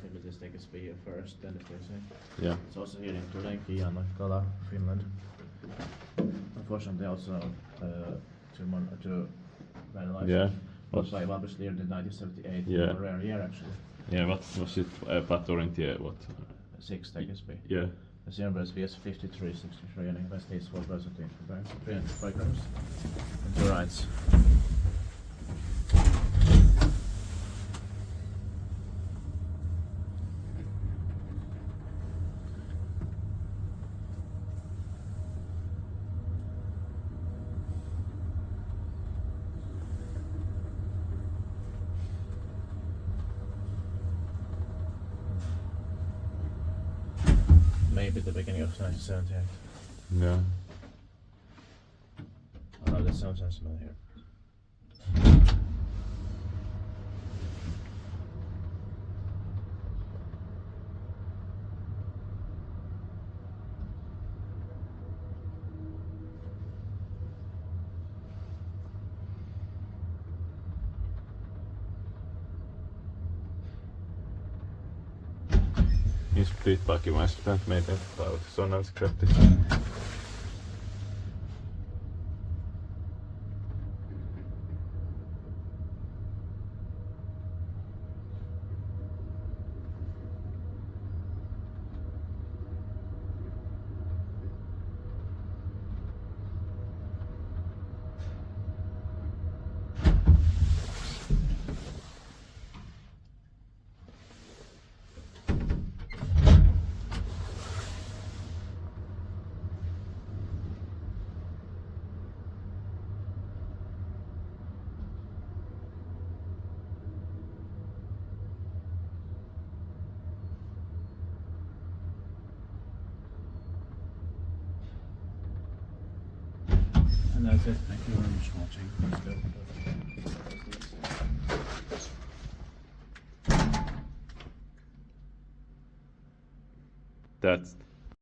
maybe this take a spear first, then if they say. Yeah. It's also here in Turenki, Janakkala, Finland. Unfortunately, also to vandalize. Yeah. But by ValmetSchlieren in 1978, Yeah. a rare year actually. Yeah, what was it? Paturintie, what? 6 take a spear. Yeah. The serum breast VS 5363 and invest is 4% in 305 grams. And 2 rights. Maybe the beginning of 1978. Yeah. Oh, that sounds familiar. Minns beatpackin mä sitä meitä päivät sonan skripti. And that's it. Thank you very much for watching. That's